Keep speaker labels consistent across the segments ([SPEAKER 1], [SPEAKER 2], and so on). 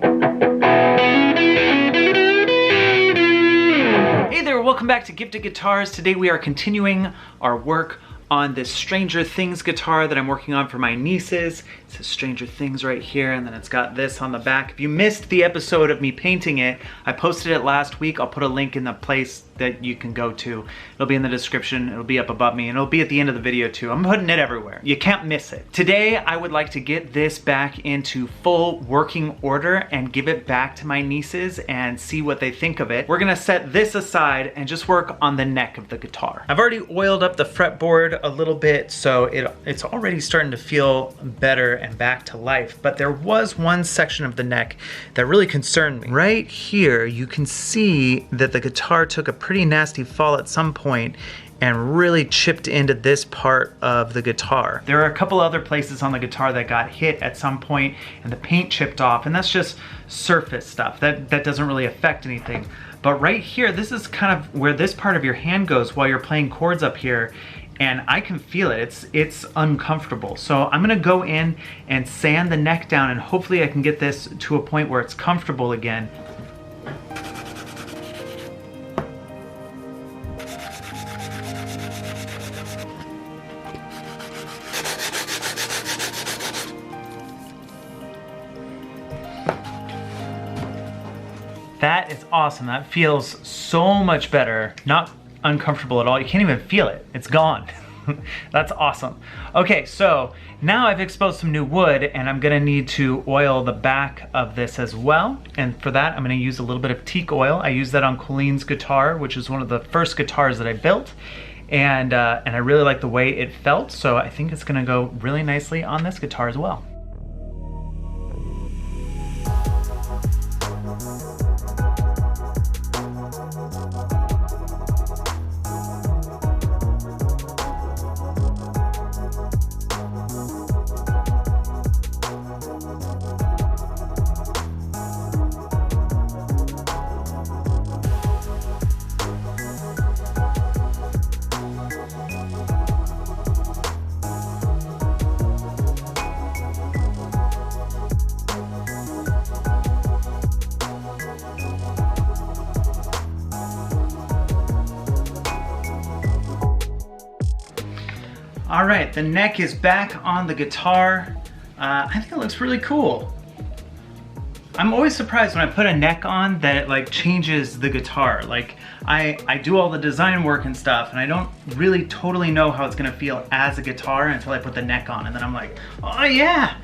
[SPEAKER 1] Hey there, welcome back to Gifted Guitars. Today we are continuing our work on this Stranger Things guitar that I'm working on for my nieces. It says Stranger Things right here, and then it's got this on the back. If you missed the episode of me painting it, I posted it last week. I'll put a link in the place that you can go to. It'll be in the description, it'll be up above me, and it'll be at the end of the video too. I'm putting it everywhere. You can't miss it. Today, I would like to get this back into full working order and give it back to my nieces and see what they think of it. We're gonna set this aside and just work on the neck of the guitar. I've already oiled up the fretboard a little bit, so it's already starting to feel better and back to life, but there was one section of the neck that really concerned me. Right here, you can see that the guitar took a pretty nasty fall at some point and really chipped into this part of the guitar. There are a couple other places on the guitar that got hit at some point and the paint chipped off, and that's just surface stuff. That doesn't really affect anything. But right here, this is kind of where this part of your hand goes while you're playing chords up here, and I can feel it. It's uncomfortable. So I'm gonna go in and sand the neck down, and hopefully I can get this to a point where it's comfortable again. That is awesome. That feels so much better. Not uncomfortable at all. You can't even feel it. It's gone. That's awesome. Okay, so now I've exposed some new wood, and I'm gonna need to oil the back of this as well. And for that, I'm gonna use a little bit of teak oil. I used that on Colleen's guitar, which is one of the first guitars that I built. And I really like the way it felt, so I think it's gonna go really nicely on this guitar as well. All right, the neck is back on the guitar. I think it looks really cool. I'm always surprised when I put a neck on that it like changes the guitar. Like I do all the design work and stuff, and I don't really totally know how it's gonna feel as a guitar until I put the neck on, and then I'm like, oh yeah,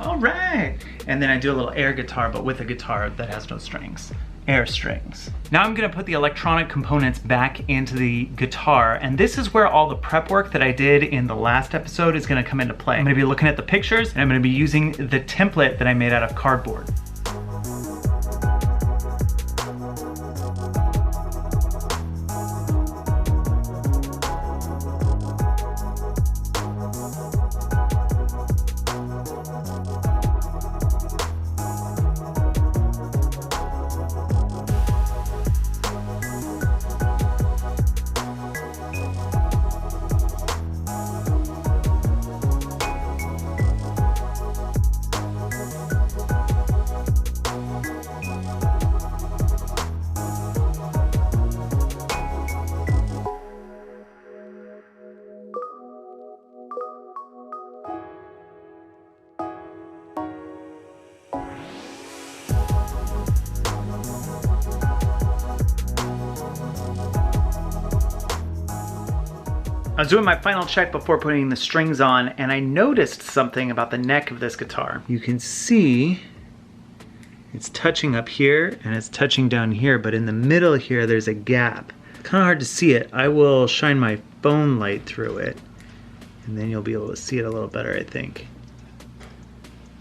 [SPEAKER 1] all right. And then I do a little air guitar, but with a guitar that has no strings. Air strings. Now I'm gonna put the electronic components back into the guitar, and this is where all the prep work that I did in the last episode is gonna come into play. I'm gonna be looking at the pictures, and I'm gonna be using the template that I made out of cardboard. I was doing my final check before putting the strings on, and I noticed something about the neck of this guitar. You can see it's touching up here and it's touching down here, but in the middle here there's a gap. It's kind of hard to see it. I will shine my phone light through it, and then you'll be able to see it a little better, I think.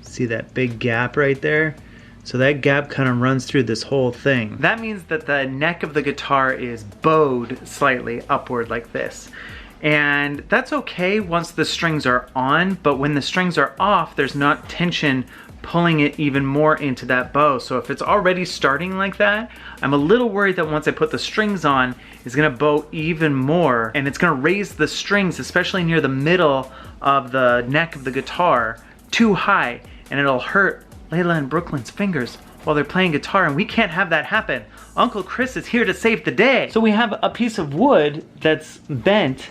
[SPEAKER 1] See that big gap right there? So that gap kind of runs through this whole thing. That means that the neck of the guitar is bowed slightly upward like this. And that's okay once the strings are on, but when the strings are off, there's not tension pulling it even more into that bow. So if it's already starting like that, I'm a little worried that once I put the strings on, it's gonna bow even more, and it's gonna raise the strings, especially near the middle of the neck of the guitar, too high, and it'll hurt Layla and Brooklyn's fingers while they're playing guitar, and we can't have that happen. Uncle Chris is here to save the day. So we have a piece of wood that's bent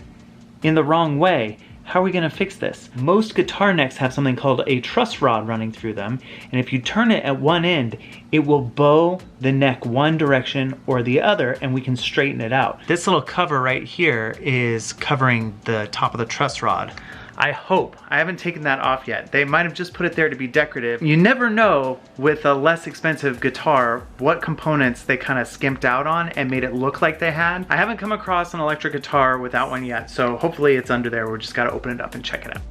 [SPEAKER 1] in the wrong way. How are we gonna fix this? Most guitar necks have something called a truss rod running through them, and if you turn it at one end, it will bow the neck one direction or the other, and we can straighten it out. This little cover right here is covering the top of the truss rod. I hope. I haven't taken that off yet. They might have just put it there to be decorative. You never know with a less expensive guitar what components they kind of skimped out on and made it look like they had. I haven't come across an electric guitar without one yet, so hopefully it's under there. We're just gotta open it up and check it out.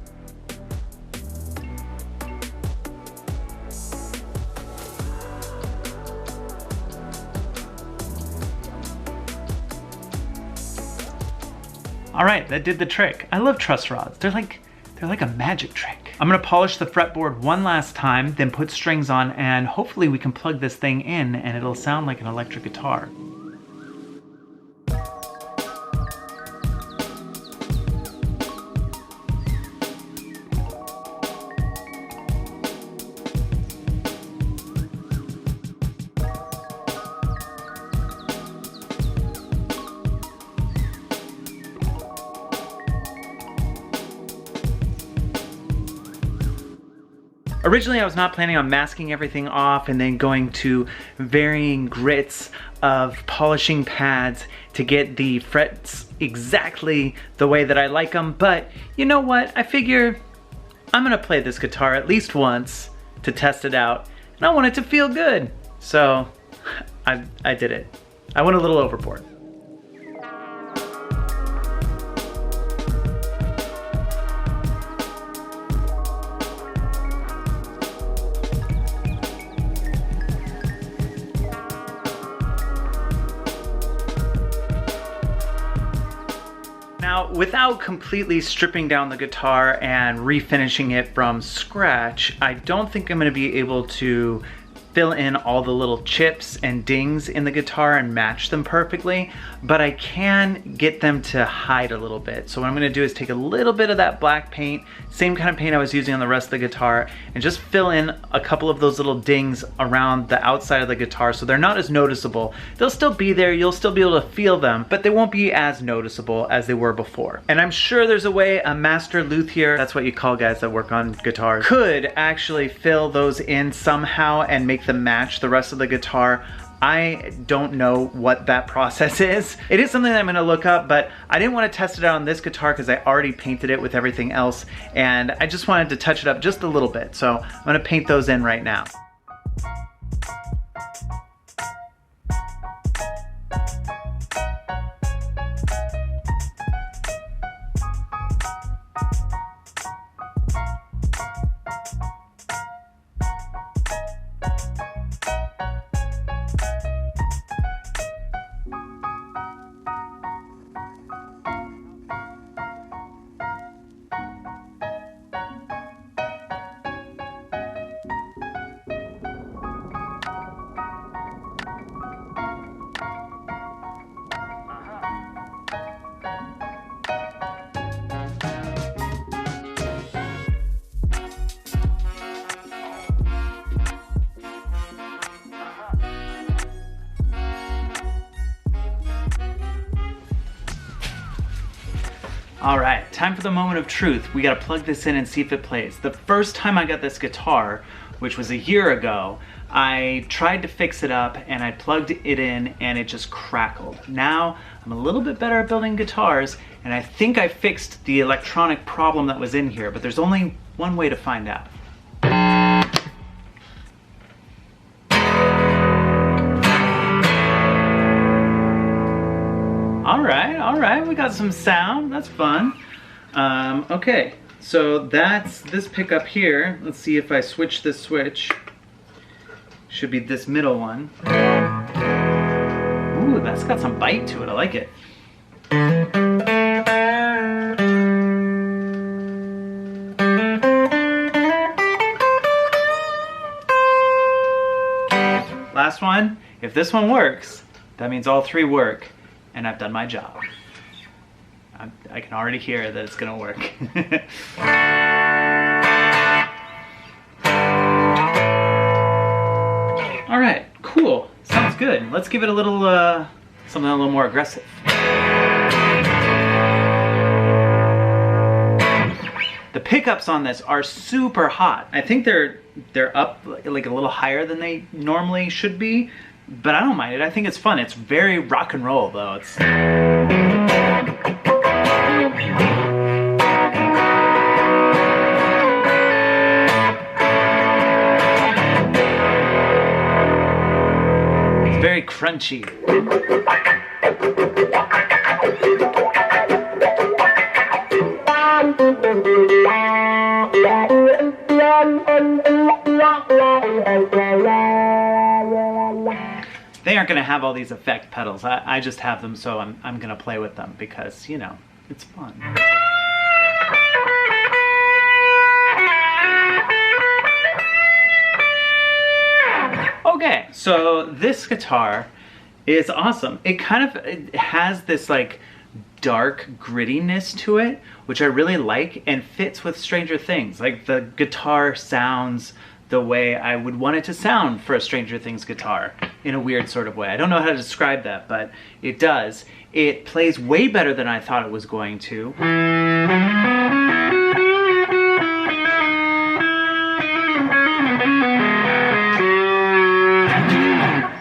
[SPEAKER 1] All right, that did the trick. I love truss rods. They're like a magic trick. I'm gonna polish the fretboard one last time, then put strings on, and hopefully we can plug this thing in and it'll sound like an electric guitar. Originally, I was not planning on masking everything off and then going to varying grits of polishing pads to get the frets exactly the way that I like them, but you know what? I figure I'm gonna play this guitar at least once to test it out, and I want it to feel good. So I did it. I went a little overboard. Now, without completely stripping down the guitar and refinishing it from scratch, I don't think I'm gonna be able to fill in all the little chips and dings in the guitar and match them perfectly, but I can get them to hide a little bit. So what I'm gonna do is take a little bit of that black paint, same kind of paint I was using on the rest of the guitar, and just fill in a couple of those little dings around the outside of the guitar so they're not as noticeable. They'll still be there, you'll still be able to feel them, but they won't be as noticeable as they were before. And I'm sure there's a way a master luthier, that's what you call guys that work on guitars, could actually fill those in somehow and make them match the rest of the guitar. I don't know what that process is. It is something that I'm gonna look up, but I didn't want to test it out on this guitar because I already painted it with everything else, and I just wanted to touch it up just a little bit. So I'm gonna paint those in right now. All right, time for the moment of truth. We gotta plug this in and see if it plays. The first time I got this guitar, which was a year ago, I tried to fix it up and I plugged it in and it just crackled. Now I'm a little bit better at building guitars and I think I fixed the electronic problem that was in here, but there's only one way to find out. All right, we got some sound, that's fun. Okay, so that's this pickup here. Let's see if I switch this switch. Should be this middle one. Ooh, that's got some bite to it, I like it. Last one, if this one works, that means all three work. And I've done my job. I can already hear that it's gonna work. All right, cool. Sounds good. Let's give it a little, something a little more aggressive. The pickups on this are super hot. I think they're up like a little higher than they normally should be, but I don't mind it. I think it's fun. It's very rock and roll though. It's very crunchy. They aren't gonna have all these effect pedals. I just have them, so I'm gonna play with them because, you know, it's fun. Okay, so this guitar is awesome. It has this like dark grittiness to it, which I really like and fits with Stranger Things. Like the guitar sounds the way I would want it to sound for a Stranger Things guitar in a weird sort of way. I don't know how to describe that, but it does. It plays way better than I thought it was going to.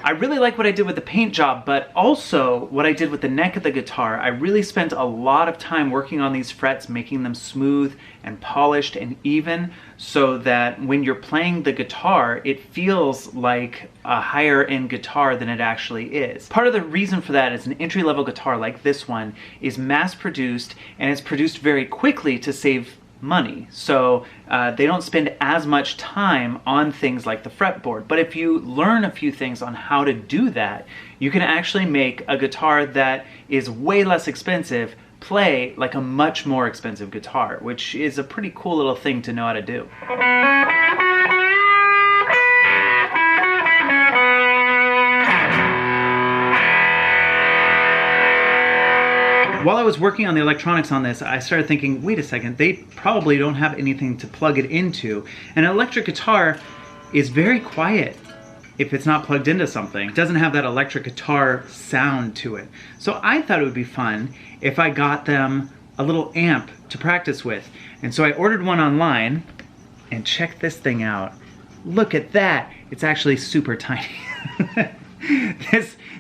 [SPEAKER 1] I really like what I did with the paint job, but also what I did with the neck of the guitar. I really spent a lot of time working on these frets, making them smooth and polished and even, so that when you're playing the guitar, it feels like a higher end guitar than it actually is. Part of the reason for that is an entry-level guitar like this one is mass produced, and it's produced very quickly to save money, so they don't spend as much time on things like the fretboard. But if you learn a few things on how to do that, you can actually make a guitar that is way less expensive play like a much more expensive guitar, which is a pretty cool little thing to know how to do. While I was working on the electronics on this, I started thinking, wait a second, they probably don't have anything to plug it into. An electric guitar is very quiet if it's not plugged into something. It doesn't have that electric guitar sound to it. So I thought it would be fun if I got them a little amp to practice with. And so I ordered one online, and check this thing out. Look at that. It's actually super tiny.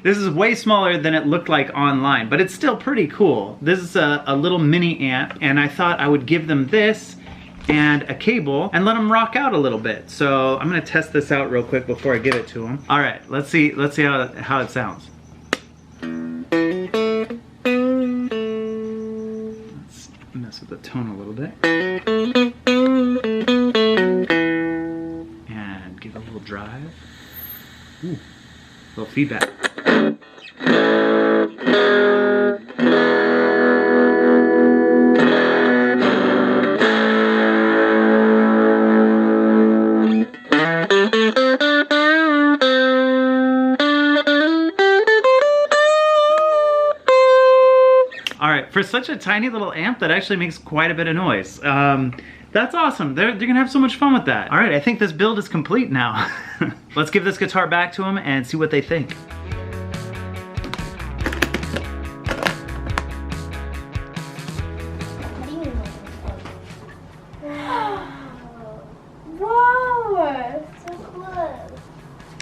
[SPEAKER 1] This is way smaller than it looked like online, but it's still pretty cool. This is a little mini amp, and I thought I would give them this and a cable and let them rock out a little bit. So I'm gonna test this out real quick before I give it to them. All right, let's see how it sounds. Let's mess with the tone a little bit. And give it a little drive. Ooh, a little feedback. All right, for such a tiny little amp, that actually makes quite a bit of noise. That's awesome. They're gonna have so much fun with that. All right, I think this build is complete now. Let's give this guitar back to them and see what they think.
[SPEAKER 2] Wow, so cool.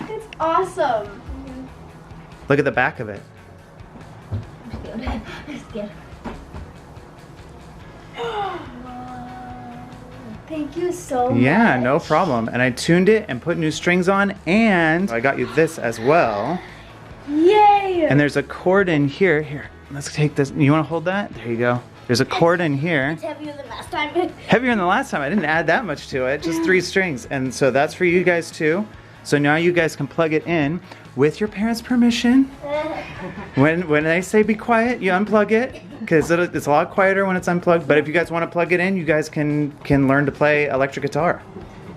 [SPEAKER 2] It's awesome.
[SPEAKER 1] Look at the back of it.
[SPEAKER 2] I'm scared. I'm scared. Thank you so much.
[SPEAKER 1] Yeah, no problem. And I tuned it and put new strings on, and I got you this as well.
[SPEAKER 2] Yay!
[SPEAKER 1] And there's a cord in here. Here, let's take this. You want to hold that? There you go. There's a cord in here.
[SPEAKER 2] It's heavier than last time.
[SPEAKER 1] Heavier than the last time. I didn't add that much to it. Just 3 strings. And so that's for you guys too. So now you guys can plug it in with your parents' permission. When they say be quiet, you unplug it, because it's a lot quieter when it's unplugged. But if you guys want to plug it in, you guys can learn to play electric guitar.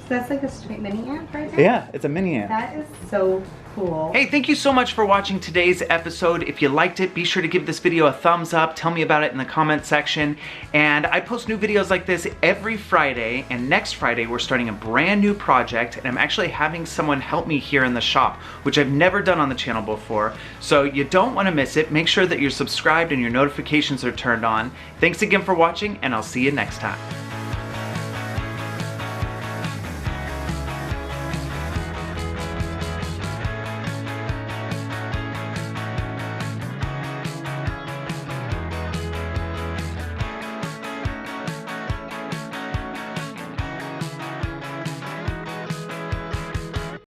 [SPEAKER 3] that's like a straight mini amp right there?
[SPEAKER 1] Yeah, it's a mini amp.
[SPEAKER 3] That is so cool.
[SPEAKER 1] Hey, thank you so much for watching today's episode. If you liked it, be sure to give this video a thumbs up. Tell me about it in the comment section. And I post new videos like this every Friday. And next Friday, we're starting a brand new project. And I'm actually having someone help me here in the shop, which I've never done on the channel before. So you don't want to miss it. Make sure that you're subscribed and your notifications are turned on. Thanks again for watching, and I'll see you next time.